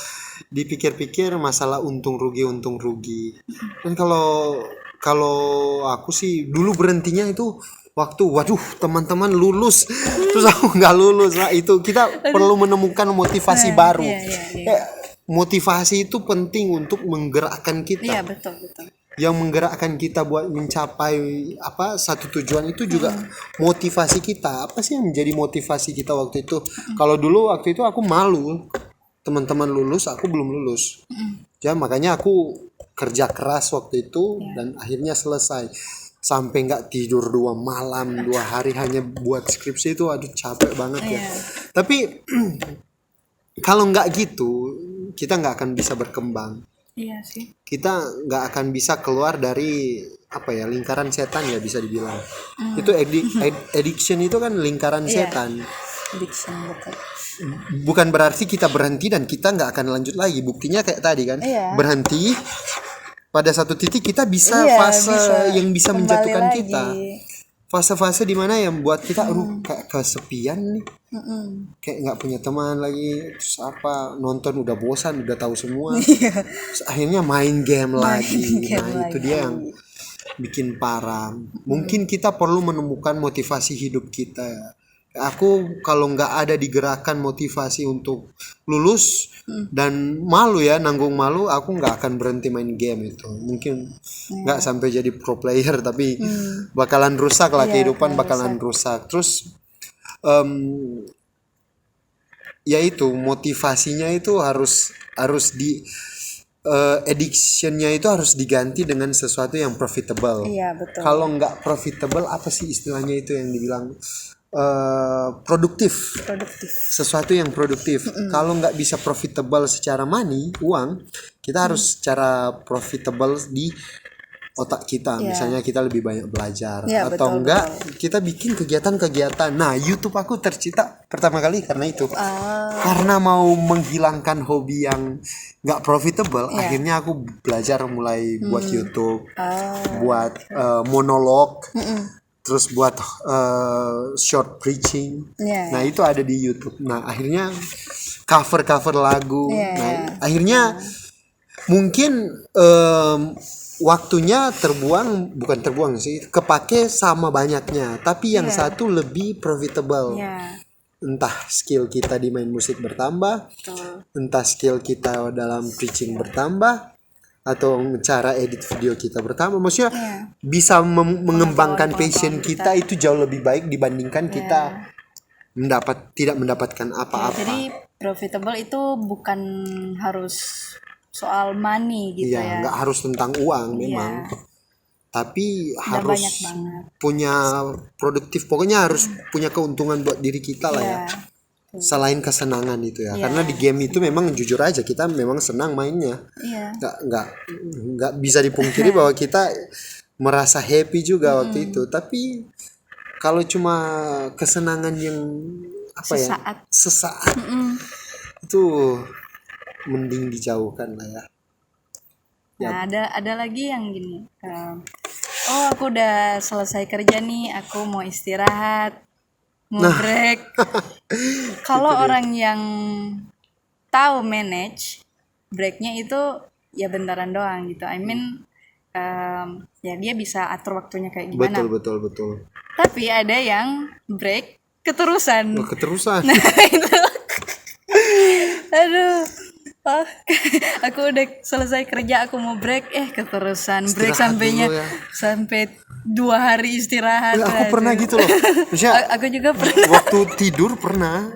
dipikir-pikir masalah untung rugi. Dan kalau kalau aku sih dulu berhentinya itu waktu waduh teman-teman lulus terus aku nggak lulus. Nah itu kita perlu menemukan motivasi baru. Iya, iya, iya. Motivasi itu penting untuk menggerakkan kita. Iya, betul, betul. Yang menggerakkan kita buat mencapai apa satu tujuan itu juga motivasi kita. Apa sih yang menjadi motivasi kita waktu itu? Kalau dulu waktu itu aku malu, teman-teman lulus, aku belum lulus. Ya makanya aku kerja keras waktu itu dan akhirnya selesai. Sampai nggak tidur 2 malam 2 hari hanya buat skripsi itu, aduh capek banget ya. Iya. Tapi kalau nggak gitu, kita nggak akan bisa berkembang. Iya sih. Kita nggak akan bisa keluar dari apa ya lingkaran setan ya bisa dibilang. Itu addiction itu kan lingkaran Iya. setan. Addiction, betul. Bukan berarti kita berhenti dan kita nggak akan lanjut lagi. Buktinya kayak tadi kan, Iya. berhenti pada satu titik kita bisa Iya, fase yang bisa kembali menjatuhkan lagi. kita. Fase-fase dimana yang buat kita kayak kesepian nih, kayak nggak punya teman lagi, terus apa nonton udah bosan udah tahu semua. Terus akhirnya main game lagi. game Nah itu lagi. dia yang bikin parah. Mungkin kita perlu menemukan motivasi hidup kita ya. Aku kalau nggak ada digerakkan motivasi untuk lulus dan malu ya nanggung malu, aku nggak akan berhenti main game itu. Mungkin nggak sampai jadi pro player tapi bakalan rusak lah, Iya, kehidupan bakalan bakalan rusak. Terus ya itu motivasinya itu harus di addictionnya itu harus diganti dengan sesuatu yang profitable. Iya, betul. Kalau nggak profitable apa sih istilahnya itu yang dibilang produktif, Produktif. sesuatu yang produktif. Kalau nggak bisa profitable secara money uang, kita harus secara profitable di otak kita. Iya. Misalnya kita lebih banyak belajar Iya, atau betul, enggak kita bikin kegiatan-kegiatan. Nah YouTube aku tercipta pertama kali karena itu. Karena mau menghilangkan hobi yang nggak profitable, akhirnya aku belajar mulai buat YouTube, buat monolog, terus buat short preaching. Iya, Nah itu ada di YouTube. Nah akhirnya cover lagu. Iya. Nah akhirnya mungkin waktunya bukan terbuang sih, kepake sama banyaknya, tapi yang satu lebih profitable. Iya, Entah skill kita di main musik bertambah, betul. entah skill kita dalam preaching bertambah, atau cara edit video kita bertambah. Maksudnya bisa mengembangkan passion kita itu jauh lebih baik dibandingkan kita tidak mendapatkan apa-apa. Jadi profitable itu bukan harus soal money gitu Iya, ya. nggak harus tentang uang memang. Tapi Udah harus banyak banget. punya produktif, pokoknya harus punya keuntungan buat diri kita lah ya. Selain kesenangan itu ya. Karena di game itu memang jujur aja kita memang senang mainnya. Iya. Nggak bisa dipungkiri bahwa kita merasa happy juga waktu itu. Tapi kalau cuma kesenangan yang apa sesaat itu mending dijauhkan lah ya. Nah, ada lagi yang gini. Oh, aku udah selesai kerja nih, aku mau istirahat, mau break. Kalau orang yang tahu manage breaknya itu ya bentaran doang gitu. I mean, ya dia bisa atur waktunya kayak gimana. Betul. Tapi ada yang break keterusan. Keterusan. Nah, itu. Aduh. Oh, aku udah selesai kerja, aku mau break, keterusan break Istirahat sampainya dulu ya. sampai 2 hari istirahat. Aku pernah gitu loh. Maksudnya Aku juga pernah. waktu tidur pernah.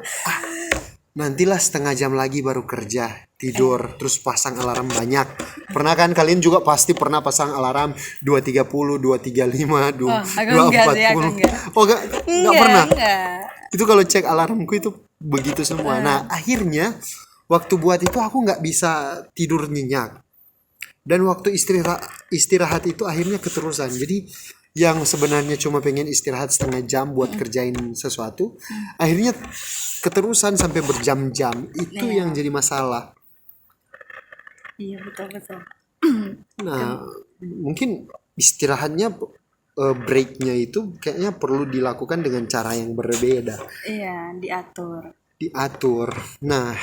Nantilah setengah jam lagi baru kerja, tidur, terus pasang alarm banyak. Pernah kan kalian juga pasti pernah pasang alarm 2.30, 2.35, 2.40. aku enggak sih, aku enggak. Oh enggak pernah. Enggak. Itu kalau cek alarmku itu begitu semua. Nah akhirnya waktu buat itu aku nggak bisa tidur nyenyak. Dan waktu istirahat itu akhirnya keterusan. Jadi yang sebenarnya cuma pengen istirahat setengah jam buat kerjain sesuatu, akhirnya keterusan sampai berjam-jam. Itu yang jadi masalah. Iya, betul. Nah, mungkin istirahatnya breaknya itu kayaknya perlu dilakukan dengan cara yang berbeda. Iya, diatur. Diatur. Nah,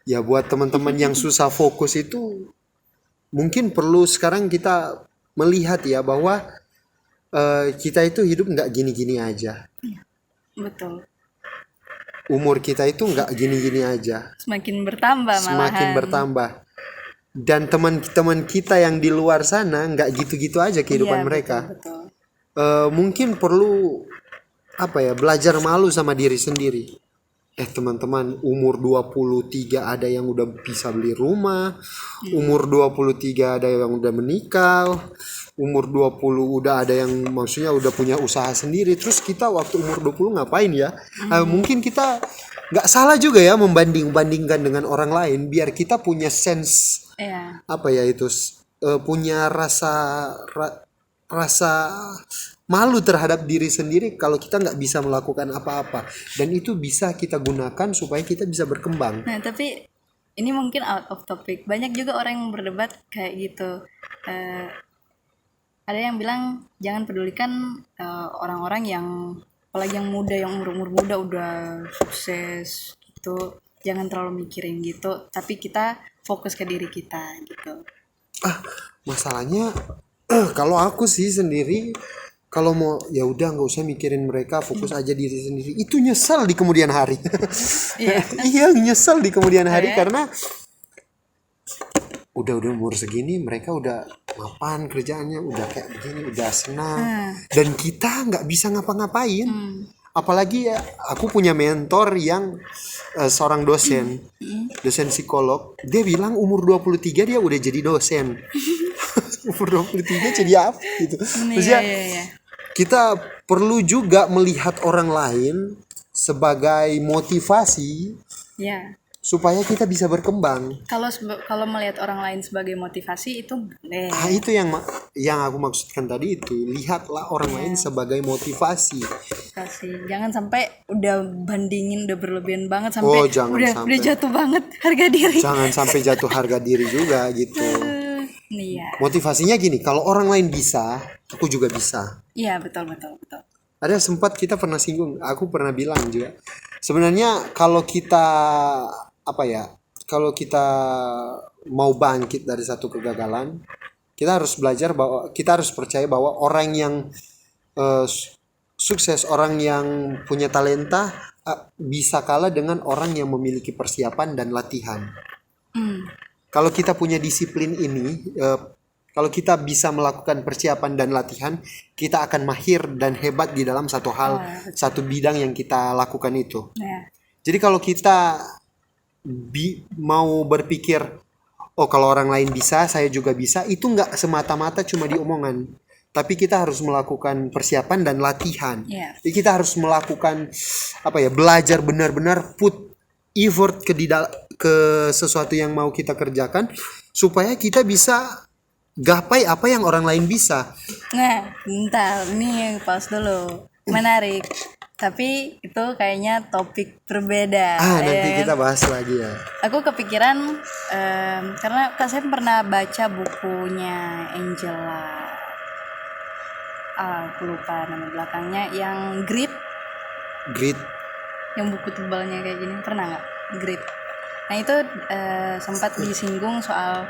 Ya buat teman-teman yang susah fokus itu mungkin perlu sekarang kita melihat ya bahwa kita itu hidup nggak gini-gini aja. Betul. Umur kita itu nggak gini-gini aja. Semakin bertambah Semakin malahan. bertambah. Dan teman-teman kita yang di luar sana nggak gitu-gitu aja kehidupan Iya, mereka. betul. Mungkin perlu belajar malu sama diri sendiri. Teman-teman, umur 23 ada yang udah bisa beli rumah, umur 23 ada yang udah menikah, umur 20 udah ada yang maksudnya udah punya usaha sendiri. Terus kita waktu umur 20 ngapain ya? Mungkin kita nggak salah juga ya membanding-bandingkan dengan orang lain biar kita punya sense Iya. punya rasa malu terhadap diri sendiri kalau kita nggak bisa melakukan apa-apa, dan itu bisa kita gunakan supaya kita bisa berkembang. Nah, tapi ini mungkin out of topic. Banyak juga orang yang berdebat kayak gitu. Ada yang bilang jangan pedulikan orang-orang yang apalagi yang muda, yang umur muda udah sukses gitu. Jangan terlalu mikirin gitu, tapi kita fokus ke diri kita gitu. Masalahnya kalau aku sih sendiri, kalau mau ya udah nggak usah mikirin mereka, fokus aja diri sendiri. Itu nyesal di kemudian hari. Iya. Iya, nyesal di kemudian hari Ya. karena udah umur segini mereka udah mapan kerjaannya, udah kayak begini, udah senang, dan kita nggak bisa ngapa-ngapain. Apalagi ya, aku punya mentor yang seorang dosen psikolog. Dia bilang umur 23 dia udah jadi dosen. Umur 23 jadi apa gitu. Maksudnya Iya. kita perlu juga melihat orang lain sebagai motivasi Ya. supaya kita bisa berkembang. Kalau melihat orang lain sebagai motivasi itu boleh. Itu yang aku maksudkan tadi itu. Lihatlah orang lain sebagai motivasi. Kasih. Jangan sampai udah bandingin, udah berlebihan banget sampai jangan udah sampai. jatuh banget harga diri. Jangan sampai jatuh harga diri juga gitu. Iya. Motivasinya gini, kalau orang lain bisa, aku juga bisa. Iya, betul. Ada sempat kita pernah singgung, aku pernah bilang juga. Sebenarnya kalau kita kalau kita mau bangkit dari satu kegagalan, kita harus belajar bahwa kita harus percaya bahwa orang yang sukses, orang yang punya talenta bisa kalah dengan orang yang memiliki persiapan dan latihan. Kalau kita punya disiplin ini, kalau kita bisa melakukan persiapan dan latihan, kita akan mahir dan hebat di dalam satu hal, satu bidang yang kita lakukan itu. Ya. Jadi kalau kita mau berpikir, oh kalau orang lain bisa, saya juga bisa, itu nggak semata-mata cuma di omongan. Tapi kita harus melakukan persiapan dan latihan. Yeah. Jadi kita harus melakukan belajar benar-benar put effort ke sesuatu yang mau kita kerjakan supaya kita bisa gapai apa yang orang lain bisa. Nah, bentar, ini pause dulu. Menarik. Tapi itu kayaknya topik berbeda. Nanti ya kita kan? bahas lagi ya. Aku kepikiran karena saya pernah baca bukunya Angela. Aku lupa nama belakangnya, yang Grit, Grit. yang buku tebalnya kayak gini, pernah nggak? Grit. Nah itu sempat disinggung soal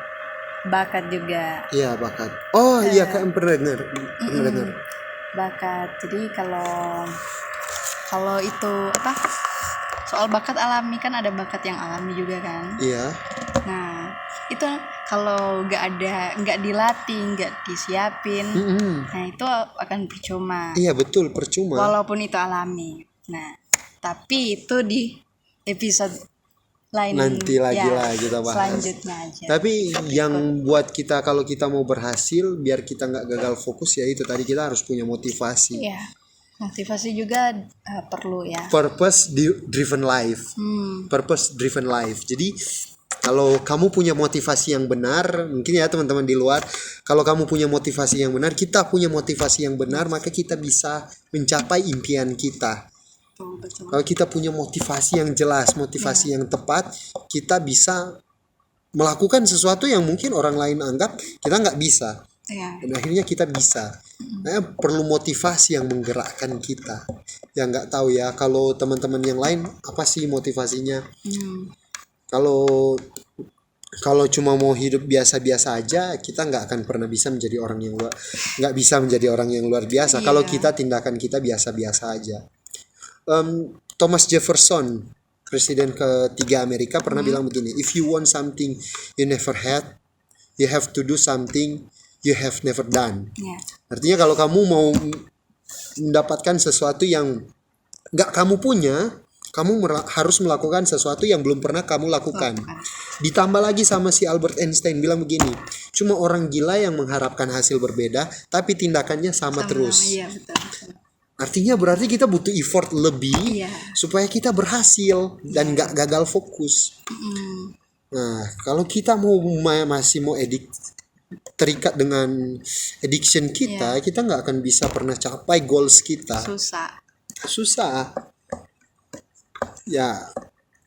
bakat juga. Iya, bakat. Oh iya, kan pernah dengar. Bakat. Jadi kalau itu soal bakat alami, kan ada bakat yang alami juga kan. Iya. Nah itu kalau nggak dilatih, nggak disiapin, nah itu akan percuma. Iya, betul, percuma. Walaupun itu alami. Nah tapi itu di episode lain Nanti lagi ya, lah kita bahas. Selanjutnya aja. Tapi yang buat kita, kalau kita mau berhasil biar kita nggak gagal fokus, ya itu tadi, kita harus punya motivasi. Iya. Motivasi juga perlu ya. Purpose driven life. Purpose driven life. Jadi kalau kamu punya motivasi yang benar, mungkin ya teman-teman di luar, kalau kamu punya motivasi yang benar, kita punya motivasi yang benar, maka kita bisa mencapai impian kita. Betul. Kalau kita punya motivasi yang jelas, motivasi yang tepat, kita bisa melakukan sesuatu yang mungkin orang lain anggap kita nggak bisa. Ya. Dan akhirnya kita bisa. Perlu motivasi yang menggerakkan kita. Ya nggak tahu ya kalau teman-teman yang lain apa sih motivasinya. Kalau kalau cuma mau hidup biasa-biasa aja, kita nggak akan pernah bisa menjadi orang yang nggak bisa menjadi orang yang luar biasa. Kalau Iya. kita tindakan kita biasa-biasa aja. Thomas Jefferson, presiden ketiga Amerika, pernah bilang begini, if you want something you never had, you have to do something you have never done. Ya. Artinya kalau kamu mau mendapatkan sesuatu yang nggak kamu punya, kamu harus melakukan sesuatu yang belum pernah kamu lakukan. Ditambah lagi sama si Albert Einstein bilang begini, cuma orang gila yang mengharapkan hasil berbeda, tapi tindakannya sama terus. Iya, betul. Artinya berarti kita butuh effort lebih Iya. supaya kita berhasil dan nggak gagal fokus. Nah, kalau kita masih mau terikat dengan addiction kita, kita nggak akan bisa pernah capai goals kita. Susah. Ya,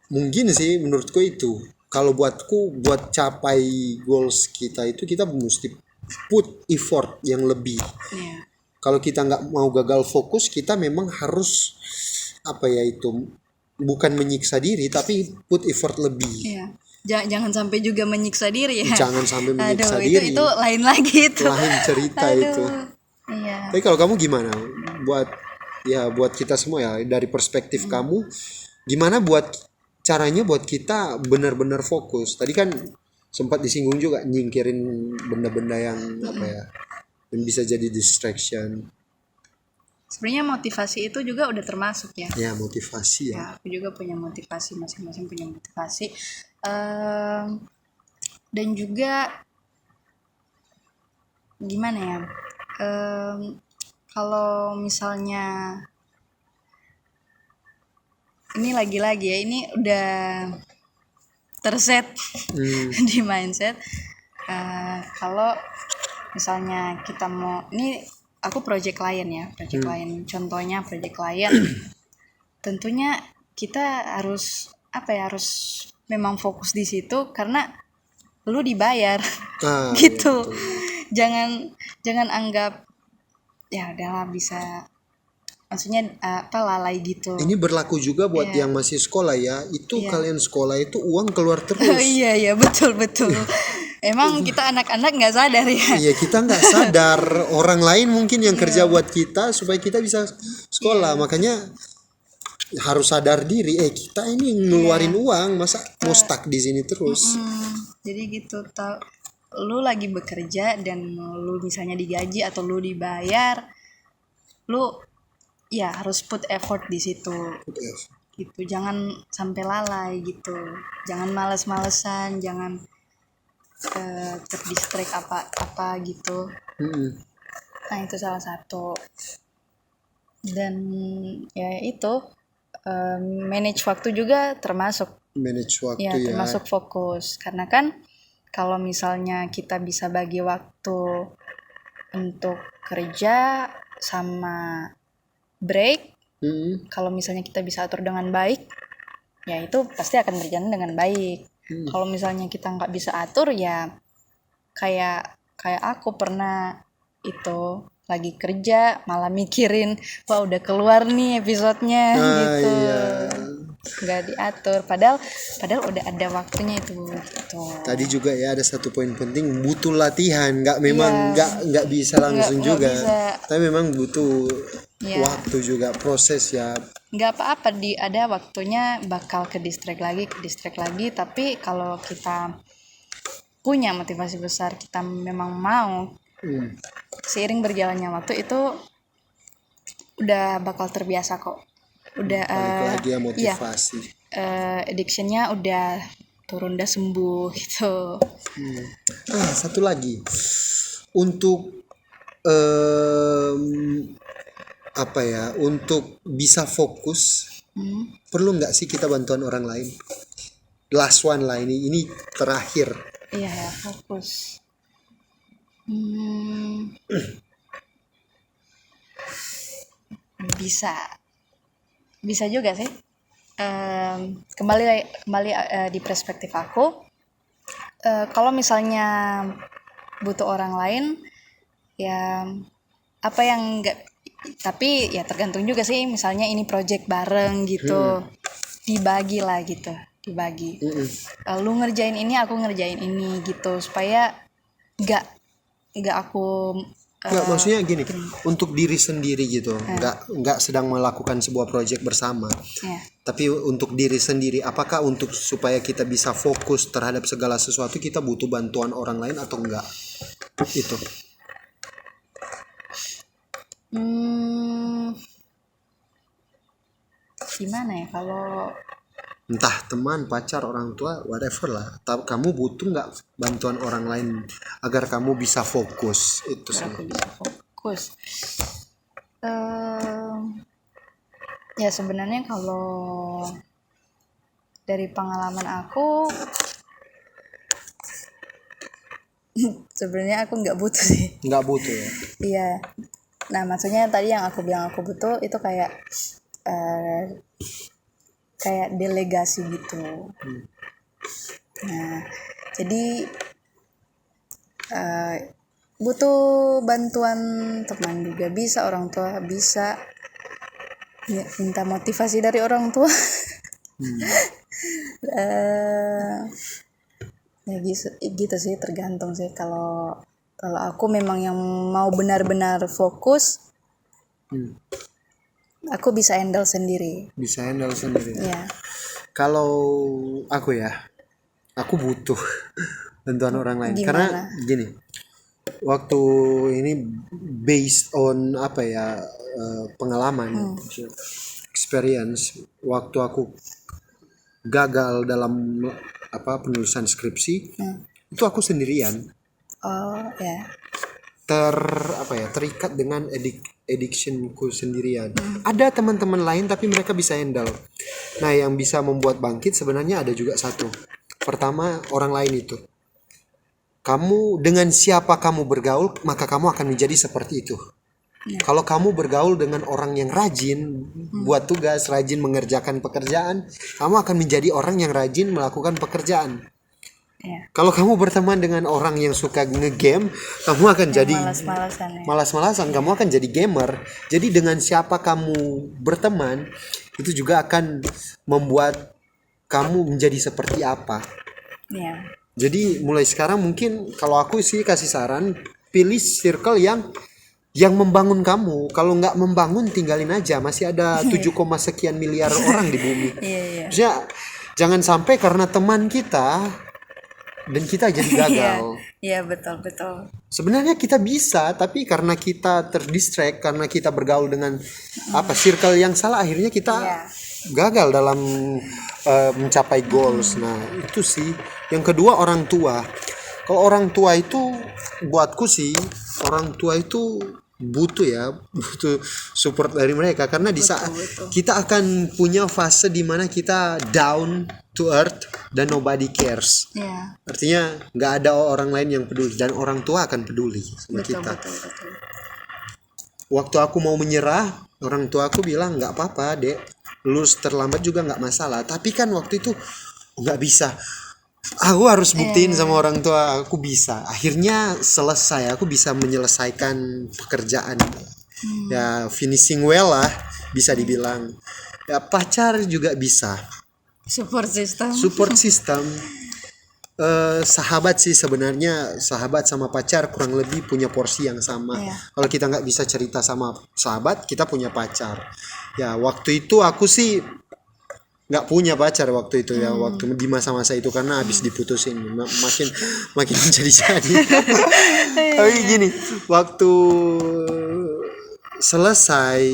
mungkin sih menurutku itu. Kalau buatku, buat capai goals kita itu kita mesti put effort yang lebih. Iya. Kalau kita nggak mau gagal fokus, kita memang harus bukan menyiksa diri, tapi put effort lebih. Iya. Jangan sampai juga menyiksa diri ya. Jangan sampai menyiksa Aduh, diri. itu lain lagi itu. Lain cerita Aduh. itu. Iya. Tapi kalau kamu gimana? Buat kita semua ya, dari perspektif kamu, gimana caranya buat kita benar-benar fokus? Tadi kan sempat disinggung juga, nyingkirin benda-benda yang yang bisa jadi distraction. Sebenarnya motivasi itu juga udah termasuk ya. Ya, motivasi ya. Ya, aku juga punya motivasi, masing-masing punya motivasi. Dan juga gimana ya? Kalau misalnya ini lagi-lagi ya, ini udah terset di mindset. Kalau misalnya kita mau, ini aku project klien ya, contohnya project klien. Tentunya kita harus harus memang fokus di situ karena lu dibayar. Gitu. Ya, Jangan anggap ya udahlah bisa, maksudnya lalai gitu. ini berlaku juga buat yang masih sekolah ya. Itu kalian sekolah itu uang keluar terus. Iya betul. Emang kita anak-anak nggak sadar ya. Iya, kita nggak sadar. Orang lain mungkin yang kerja buat kita supaya kita bisa sekolah. Makanya harus sadar diri. Kita ini ngeluarin uang, masa mau stuck di sini terus. Jadi gitu, lu lagi bekerja dan lu misalnya digaji atau lu dibayar, lu ya harus put effort di situ. Gitu, jangan sampai lalai gitu. Jangan males-malesan, jangan terdistract apa gitu. Nah, itu salah satu. Dan ya itu manage waktu juga termasuk. Manage waktu ya. Termasuk fokus. Karena kan kalau misalnya kita bisa bagi waktu untuk kerja sama break, kalau misalnya kita bisa atur dengan baik, ya itu pasti akan berjalan dengan baik. Kalau misalnya kita nggak bisa atur, ya kayak aku pernah itu lagi kerja malah mikirin, wah udah keluar nih episodenya gitu. Iya. Nggak diatur, padahal udah ada waktunya itu gitu. Tadi juga ya ada satu poin penting, butuh latihan, nggak bisa langsung juga. Tapi memang butuh waktu juga, proses ya. Nggak apa-apa, ada waktunya bakal ke distract lagi, tapi kalau kita punya motivasi besar, kita memang mau, seiring berjalannya waktu itu udah bakal terbiasa kok. Udah balik lagi ya motivasi. Addictionnya udah turun, udah sembuh gitu. Satu lagi untuk untuk bisa fokus, perlu nggak sih kita bantuan orang lain? Last one lah, ini terakhir. Iya ya, fokus. Bisa juga sih. Kembali di perspektif aku, kalau misalnya butuh orang lain, ya apa yang enggak, tapi ya tergantung juga sih. Misalnya ini project bareng gitu, dibagi lah gitu. dibagi. Lu ngerjain ini, aku ngerjain ini gitu, supaya nggak aku Nggak, maksudnya gini, untuk diri sendiri gitu, nggak sedang melakukan sebuah proyek bersama, ya. tapi untuk diri sendiri. Apakah untuk supaya kita bisa fokus terhadap segala sesuatu kita butuh bantuan orang lain atau enggak? Itu. Gimana ya kalau Entah teman, pacar, orang tua, whatever lah. Kamu butuh nggak bantuan orang lain agar kamu bisa fokus? Itu sih. aku bisa fokus? Ya sebenarnya kalau dari pengalaman aku sebenarnya aku nggak butuh sih. Nggak butuh ya. Iya. Nah maksudnya tadi yang aku bilang aku butuh itu kayak delegasi gitu. Nah jadi butuh bantuan teman juga bisa, orang tua bisa, ya, minta motivasi dari orang tua. Ya gitu sih, tergantung sih. Kalau aku memang yang mau benar-benar fokus, aku bisa handle sendiri. Bisa handle sendiri. Ya. Kalau aku butuh bantuan orang lain. Gimana? Karena gini, waktu ini based on pengalaman, experience. Waktu aku gagal dalam penulisan skripsi, itu aku sendirian. Oh ya. Terikat dengan addictionku sendirian. Ada teman-teman lain tapi mereka bisa handle. Nah, yang bisa membuat bangkit sebenarnya ada juga satu. Pertama, orang lain itu. Kamu dengan siapa kamu bergaul, maka kamu akan menjadi seperti itu. Kalau kamu bergaul dengan orang yang rajin buat tugas, rajin mengerjakan pekerjaan, kamu akan menjadi orang yang rajin melakukan pekerjaan. Kalau kamu berteman dengan orang yang suka nge-game, kamu akan jadi malas-malasan, kamu akan jadi gamer. Jadi dengan siapa kamu berteman, itu juga akan membuat kamu menjadi seperti apa. Jadi mulai sekarang mungkin kalau aku sih kasih saran, pilih circle yang membangun kamu. Kalau nggak membangun, tinggalin aja. Masih ada 7, sekian miliar orang di bumi. Maksudnya, jangan sampai karena teman kita dan kita jadi gagal. Iya betul. Sebenarnya kita bisa, tapi karena kita terdistract, karena kita bergaul dengan circle yang salah, akhirnya kita gagal dalam mencapai goals. Nah itu sih. Yang kedua, orang tua. Kalau orang tua itu, buatku sih, orang tua itu butuh support dari mereka, karena di saat kita akan punya fase di mana kita down to earth dan nobody cares. Artinya nggak ada orang lain yang peduli, dan orang tua akan peduli sama kita. Betul. Waktu aku mau menyerah, orang tua aku bilang nggak apa-apa dek, lulus terlambat juga nggak masalah. Tapi kan waktu itu nggak bisa. Aku harus buktiin sama orang tua aku bisa. Akhirnya selesai, aku bisa menyelesaikan pekerjaan. Ya finishing well lah, bisa dibilang. Ya pacar juga bisa. Support system. Sahabat sih sebenarnya, sahabat sama pacar kurang lebih punya porsi yang sama. Kalau kita nggak bisa cerita sama sahabat, kita punya pacar. Ya waktu itu aku sih nggak punya pacar waktu itu waktu di masa-masa itu, karena habis diputusin makin jadi. Tapi gini, waktu selesai,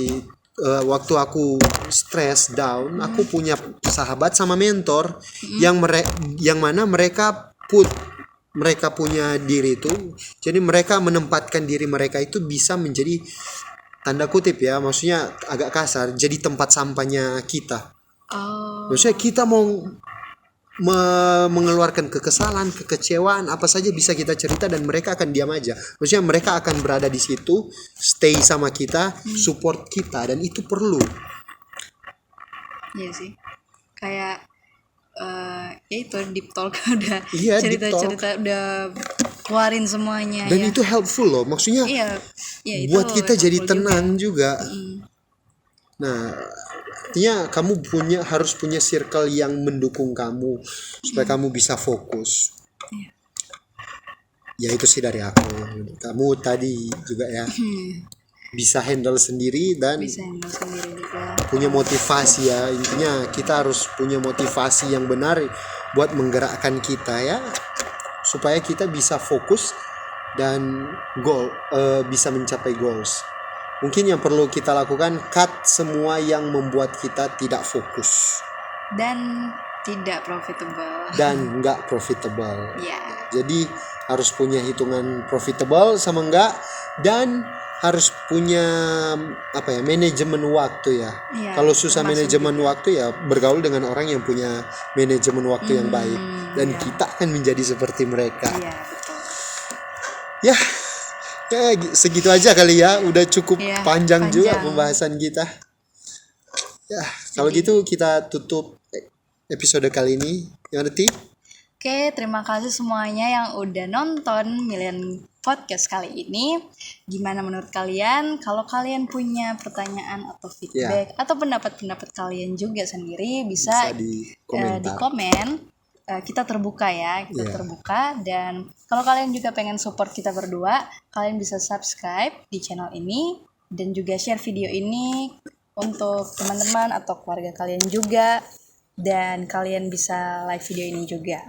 waktu aku stress down, aku punya sahabat sama mentor yang mana mereka punya diri itu, jadi mereka menempatkan diri mereka itu bisa menjadi, tanda kutip ya, maksudnya agak kasar, jadi tempat sampahnya kita. Maksudnya kita mau mengeluarkan kekesalan, kekecewaan, apa saja bisa kita cerita dan mereka akan diam aja. Maksudnya mereka akan berada di situ, stay sama kita, support kita, dan itu perlu. Iya sih. Kayak ya itu deep talk udah cerita udah keluarin semuanya. Dan itu helpful loh, maksudnya buat kita jadi tenang juga. Nah Artinya kamu harus punya circle yang mendukung kamu supaya kamu bisa fokus. Ya itu sih dari aku. Kamu tadi juga ya bisa handle sendiri dan Bisa handle sendiri juga. punya motivasi ya. Intinya kita harus punya motivasi yang benar buat menggerakkan kita ya, supaya kita bisa fokus dan bisa mencapai goals. Mungkin yang perlu kita lakukan, cut semua yang membuat kita tidak fokus Dan tidak profitable. dan nggak profitable. Ya. Jadi harus punya hitungan profitable sama enggak, dan harus punya manajemen waktu ya. Iya, Kalau susah termasuk manajemen waktu ya bergaul dengan orang yang punya manajemen waktu yang baik, dan kita akan menjadi seperti mereka. Iya, betul. Ya, segitu aja kali ya. Udah cukup Iya, panjang juga panjang. pembahasan kita. Ya, kalau gitu kita tutup episode kali ini. Yang Ti? Oke, terima kasih semuanya yang udah nonton Million Podcast kali ini. Gimana menurut kalian? Kalau kalian punya pertanyaan atau feedback atau pendapat-pendapat kalian juga sendiri bisa di di komen. Kita terbuka ya, terbuka. Dan kalau kalian juga pengen support kita berdua, kalian bisa subscribe di channel ini dan juga share video ini untuk teman-teman atau keluarga kalian juga, dan kalian bisa like video ini juga.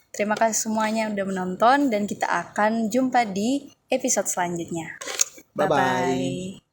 Terima kasih semuanya udah menonton dan kita akan jumpa di episode selanjutnya. Bye-bye.